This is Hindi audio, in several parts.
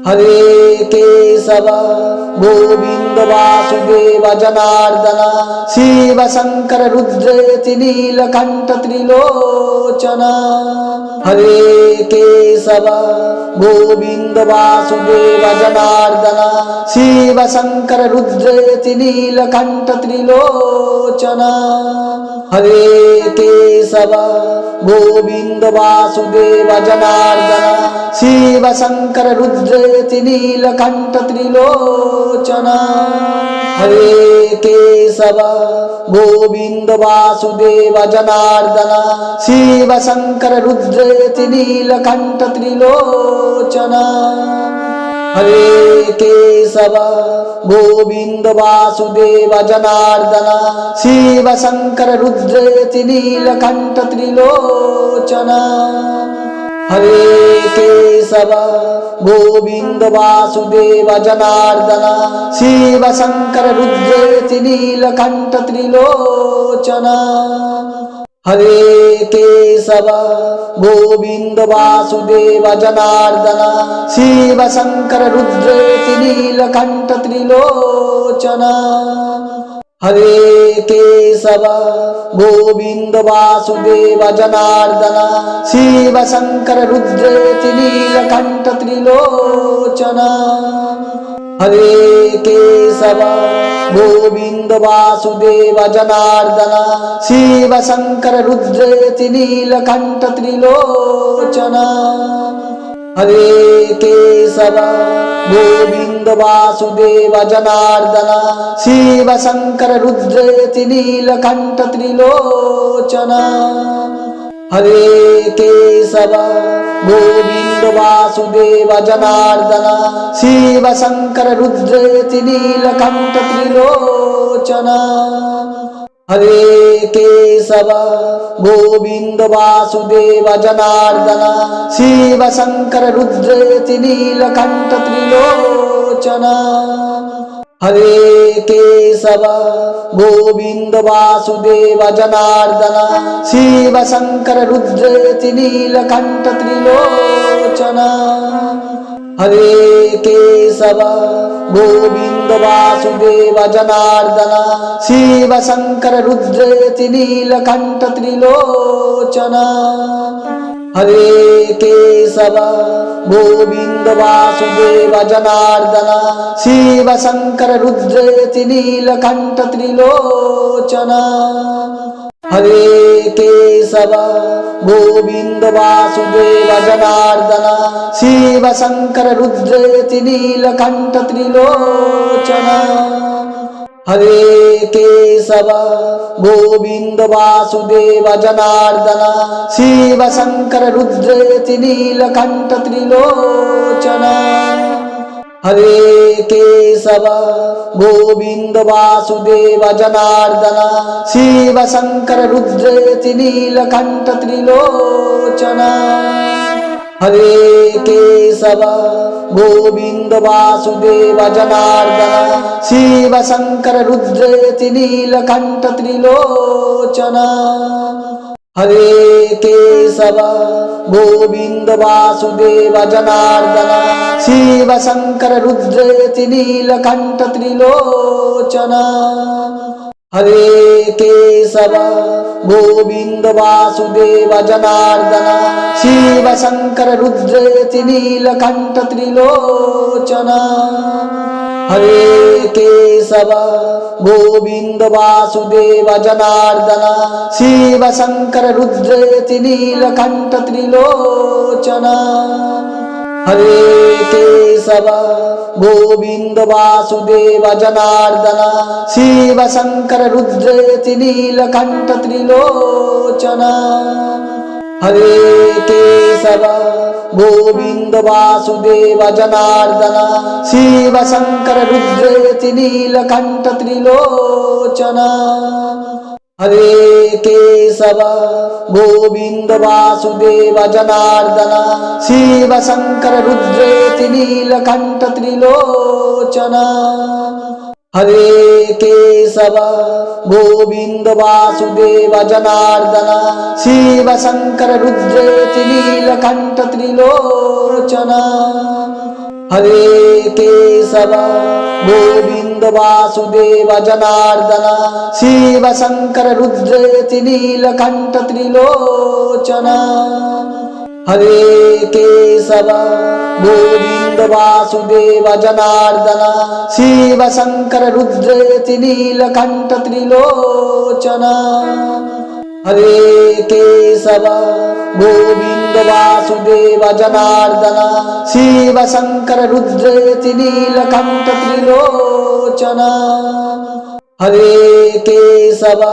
हरे केशव गोविंद वासुदेव जनार्दन शिव शंकर रुद्रेति नीलकंठ त्रिलोचन। हरे केशव गोविंद वासुदेव जनार्दन शिव शंकर रुद्रेति नीलकंठ त्रिलोचन। हरे केशव गोविंद वासुदेव जनार्दन शिव शंकर रुद्रेति नीलकंठ त्रिलोचन। हरे केशव गोविंद वासुदेव जनार्दन शिव शंकर रुद्रेति नीलकंठ त्रिलोचन। हरे केशव गोविंद वासुदेव जनार्दन शिव शंकर रुद्रेति नीलकंठ त्रिलोचन। हरे केशव गोविंद वासुदेव जनार्दन शिव शंकर रुद्रेति नीलकंठ त्रिलोचन। हरे केशव गोविंद वासुदेव जनार्दन शिव शंकर रुद्रेति नीलकंठ त्रिलोचन। हरे केशव गोविंद वासुदेव जनार्दन शिव शंकर रुद्रेति नीलकंठ त्रिलोचन। हरे केशव गोविंद वासुदेव जनार्दन शिव शंकर रुद्रेति नीलकंठ त्रिलोचन। हरे केशव गोविंद वासुदेव जनार्दन शिव शंकर रुद्रेति नीलकंठ त्रिलोचन। हरे केशव गोविंद वासुदेव जनार्दन शिव शंकर रुद्रेति नीलकंठ त्रिलोचन। हरे केशव गोविंद वासुदेव जनार्दन शिव शंकर रुद्रेति नीलकंठ त्रिलोचन। हरे केशव गोविंद वासुदेव जनार्दन शिव शंकर रुद्रेति नीलकंठ त्रिलोचन। हरे केशव गोविंद वासुदेव जनार्दन शिव शंकर रुद्रेति नीलकंठ त्रिलोचन। हरे केशव गोविंद वासुदेव जनार्दन शिव शंकर रुद्रेति नीलकंठ त्रिलोचन। हरे केशव गोविंद वासुदेव जनार्दन शिव शंकर रुद्रेति नीलकंठ त्रिलोचन। हरे केशव गोविंद वासुदेव जनार्दन शिव शंकर रुद्रेति नीलकंठ त्रिलोचन। हरे केशव गोविंद वासुदेव जनार्दन शिव शंकर रुद्रेति नीलकंठ त्रिलोचन। हरे केशव गोविंद वासुदेव जनार्दन शिव शंकर रुद्रेति नीलकंठ त्रिलोचन। हरे केशव गोविंद वासुदेव जनार्दन शिव शंकर रुद्रेति नीलकंठ त्रिलोचन। हरे केशव गोविंद वासुदेव जनार्दन शिव शंकर रुद्रेति नीलकंठ त्रिलोचन। हरे केशव गोविंद वासुदेव जनार्दन शिव शंकर रुद्रेति नीलकंठ त्रिलोचन। हरे केशव गोविंद वासुदेव जनार्दन शिव शंकर रुद्रेति नीलकंठ त्रिलोचन। हरे केशव गोविंद वासुदेव जनार्दन शिव शंकर रुद्रेति नीलकंठ त्रिलोचन। हरे केशव गोविंद वासुदेव जनार्दन शिव शंकर रुद्रेति नीलकंठ त्रिलोचन। हरे केशव गोविंद वासुदेव जनार्दन शिव शंकर रुद्रेति नीलकंठ त्रिलोचन। हरे केशव गोविंद वासुदेव जनार्दन शिव शंकर रुद्रेति नीलकंठ त्रिलोचन हरे केशव गोविंद वासुदेव जनार्दन शिव शंकर रुद्रेति नीलकंठ त्रिलोचन हरे केशव गोविंद वासुदेव जनार्दन शिव शंकर रुद्रेति नीलकंठ त्रिलोचन हरे केशव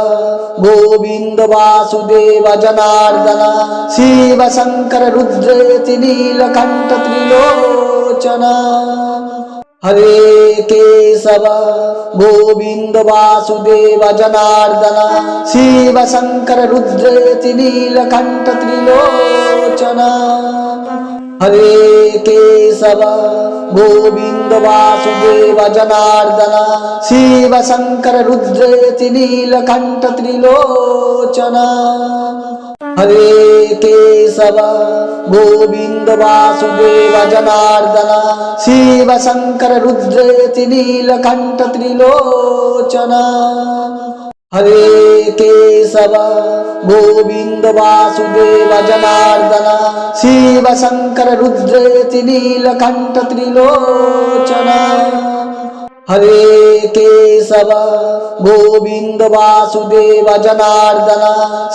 गोविंद वासुदेव जनार्दन शिव शंकर रुद्रेति नीलकंठ त्रिलोचन हरे केशव गोविंद वासुदेव जनार्दन शिव शंकर रुद्रेति नीलकंठ त्रिलोचन हरे केशव गोविंद वासुदेव जनार्दन शिव शंकर रुद्रेति नीलकंठ त्रिलोचन हरे केशव गोविंद वासुदेव जनार्दन शिव शंकर रुद्रेति नीलकंठ त्रिलोचन हरे केशव गोविंद वासुदेव जनार्दन शिव शंकर रुद्रेति नीलकंठ त्रिलोचन हरे केशव गोविंद वासुदेव जनार्दन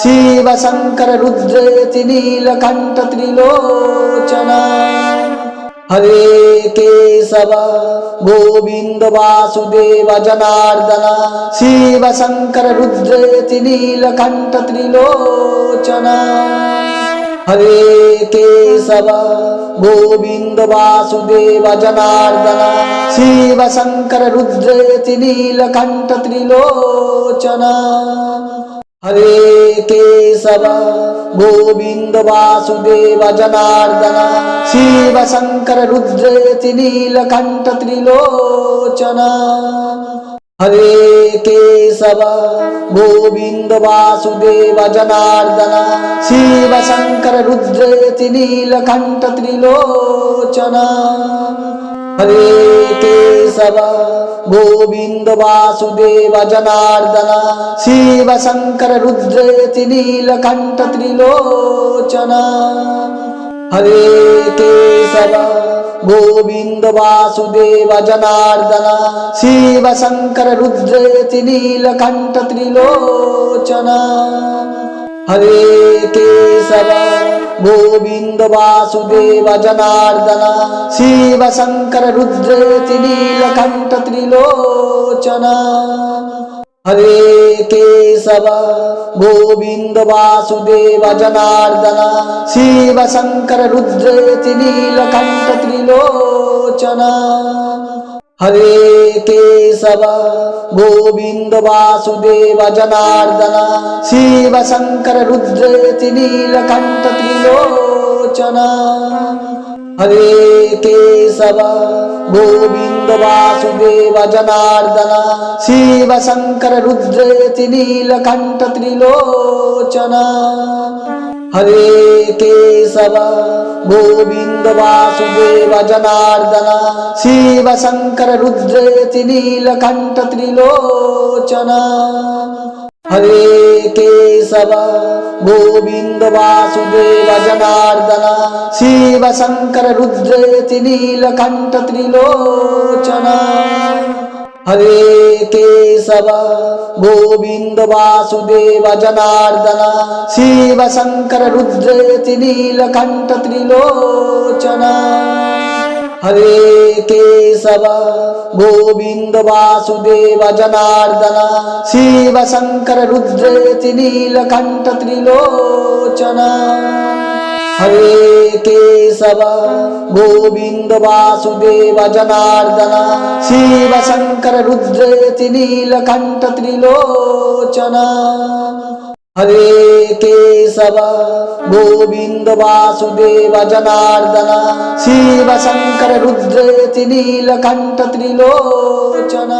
शिव शंकर रुद्रेति नीलकंठ त्रिलोचन हरे केशव गोविंद वासुदेव जनार्दन शिव शंकर रुद्रेति नीलकंठ त्रिलोचन हरे केशव गोविंद वासुदेव जनार्दन शिव शंकर रुद्रेति नीलकंठ त्रिलोचन हरे केशव गोविंद वासुदेव जनार्दन शिव शंकर रुद्रेति नीलकंठ त्रिलोचन हरे केशव गोविंद वासुदेव जनार्दन शिव शंकर रुद्रेति नीलकंठ त्रिलोचन हरे केशव गोविंद वासुदेव जनार्दन शिव शंकर रुद्रेति नीलकंठ त्रिलोचन हरे केशव गोविंद वासुदेव जनार्दन शिव शंकर रुद्रेति नीलकंठ त्रिलोचन हरे केशव गोविंद वासुदेव जनार्दन शिव शंकर रुद्रेति नीलकंठ त्रिलोचन हरे केशव गोविंद वासुदेव जनार्दन शिव शंकर रुद्रेति नीलकंठ त्रिलोचन हरे केशव गोविंद वासुदेव जनार्दन शिव शंकर रुद्रेति नीलकंठ त्रिलोचन हरे केशव गोविंद वासुदेव जनार्दन शिव शंकर रुद्रेति नीलकंठ त्रिलोचन हरे केशव गोविंद वासुदेव जनार्दन शिव शंकर रुद्रेति नीलकंठ त्रिलोचन हरे केशव गोविंद वासुदेव जनार्दन शिव शंकर रुद्रेति नीलकंठ त्रिलोचन हरे केशव गोविंद वासुदेव जनार्दन शिव शंकर रुद्रेति नीलकंठ त्रिलोचन हरे केशव गोविंद वासुदेव जनार्दन शिव शंकर रुद्रेति नीलकंठ त्रिलोचन हरे केशव गोविंद वासुदेव जनार्दन शिव शंकर रुद्रेति नीलकंठ त्रिलोचन हरे केशव गोविंद वासुदेव जनार्दन शिव शंकर रुद्रेति नीलकंठ त्रिलोचन।